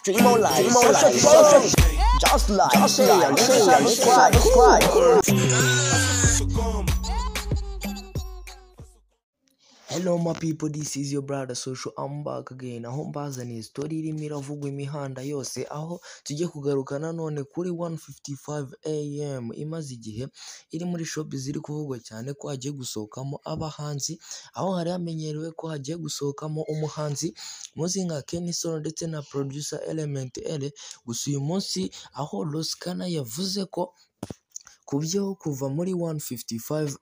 Dream on life, just like, subscribe. Hello my people, this is your brother Social. I'm back again. Aho mbazaniye story irimo iravugwa imihanda yose, aho tujye kugaruka nanone kuri 1:55 am imaze igihe iri muri shop ziri kuvugwa cyane ko hagiye gusohokamo abahanzi, aho hari hamenyerewe ko hagiye gusohokamo umuhanzi muzi nka Kenny Solo ndetse na producer Element L. Gusa uyu munsi aho Roskana yavuze ko kubyo kuva muri 1:55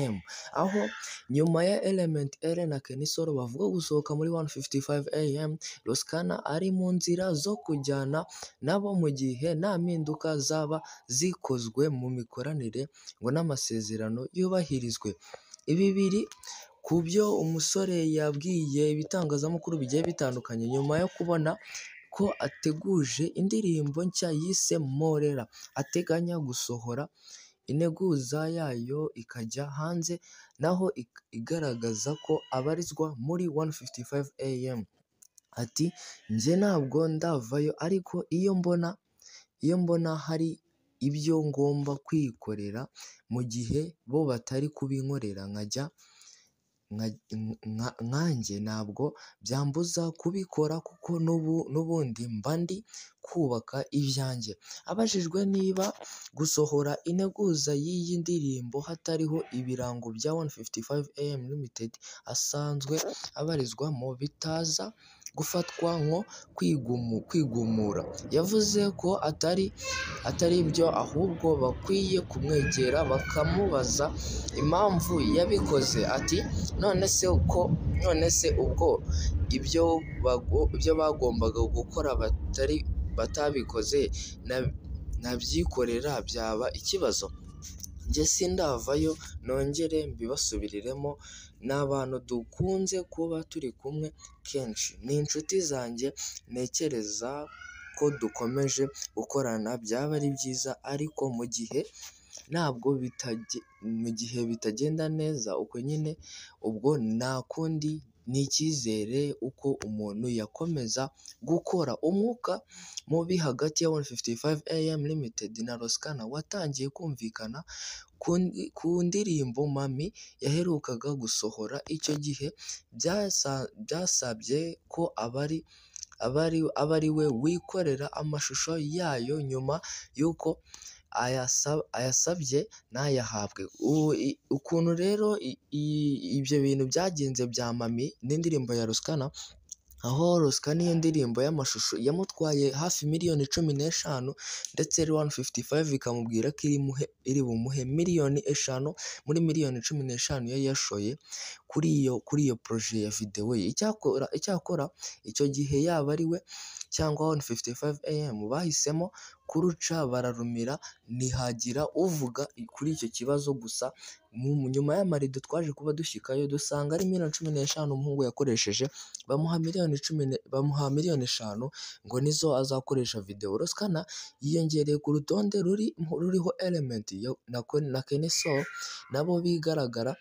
am, aho nyuma ya Element L na Kenny Solo bavuga gusohoka muri 1:55 am, Roskana ari mu nzira zo kujyana nabo mu gihe nta mpinduka zaba zikozwe mu mikoranire ngo n'amasezerano yubahirizwe. Ibi biri ku byo umusore yabwiye ibitangazamakuru bigiye bitandukanye nyuma yo kubona ko ateguje indirimbo nshya yise Morera, ateganya gusohora integuza yayo ikajya hanze, naho igaragaza ko abarizwa muri 1:55 am. Ati njye ntabwo ndavayo, ariko iyo mbona hari ibyo ngomba kwikorera mu gihe bo batari kubinkorera nkajya nkanjye ntabwo byambuza kubikora, kuko n'ubundi mba ndi kubaka ibyanjye. Abajijwe niba gusohora integuza y'iyi ndirimbo hatariho ibirango bya 1:55 am Limited asanzwe abarizwamo bitaza gufatwa nko kwigumura, yavuze ko atari byo, ahubwo bakwiye kumwegera bakamubaza impamvu yabikoze. Ati none se ubwo ibyo bagombaga gukora batabikoze nabyikorera byaba ikibazo? Njye sindavayo, nongere mbibasubiriremo, ni abantu dukunze kuba turi kumwe kenshi, ni inshuti zanjye, ntekereza ko dukomeje gukorana byaba ari byiza, ariko mu gihe bitagenda neza uko nyine, ubwo nta kundi, ni icyizere uko umuntu yakomeza gukora. Umwuka mubi hagati ya 1:55 am Limited na Roskana watangiye kumvikana ku ndirimbo Mami yaherukaga gusohora. Icyo gihe byasabye ko aba ari we wikorera amashusho yayo, nyuma y'uko ayasabye ntayahabwe. Ukuntu rero ibyo bintu byagenze bya Mami n'indirimbo ya Roskana, aho Roskana iyo ndirimbo y'amashusho yamutwaye hafi miliyoni 15, ndetse 1:55 ikamubwira ko iri bumuhe miliyoni 5 muri miliyoni 15 yari yashoye kuri iyo projet ya video ye. Icyakora icyo gihe yaba ari we cyangwa 1:55 am bahisemo kuruca bararumira, ntihagira uvuga kuri icyo kibazo. Gusa nyuma y'amarido twaje kuba dushyikayo dusanga ari miliyoni 15 umuhungu yakoresheje, bamuha miliyoni 5 ngo nizo azakoresha video. Roskana yiyongereye ku rutonde ruriho Element na Kenny Solo, nabo bigaragara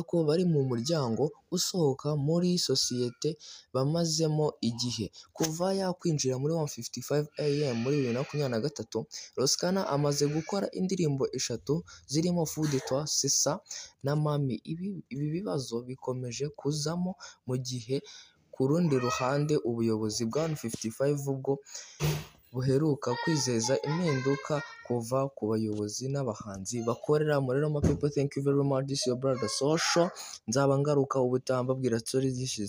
ko bari mu muryango usohoka muri sosiyete bamazemo igihe. Kuva yakwinjira muri 1:55 am muri 2023, Roskana amaze gukora indirimbo 3 zirimo Fou de Toi, Sisa na Mami. Ibi bibazo bikomeje kuzamo mu gihe ku rundi ruhande ubuyobozi bwa 1:55 ubwo buheruka kwizeza impinduka kuva ku bayobozi n'abahanzi bakorera muri Roma. People, thank you very much. This is your brother Social. Nzaba ngaruka ubutaha mbabwira stories zigiye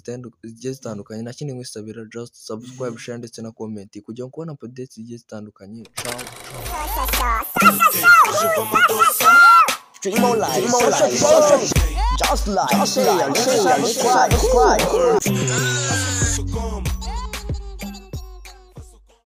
zitandukanye, na kindi nkwisabira just subscribe, share ndetse na comment kugira ngo kubona updates zigiye zitandukanye. Ciao. Dream on life, just like, subscribe.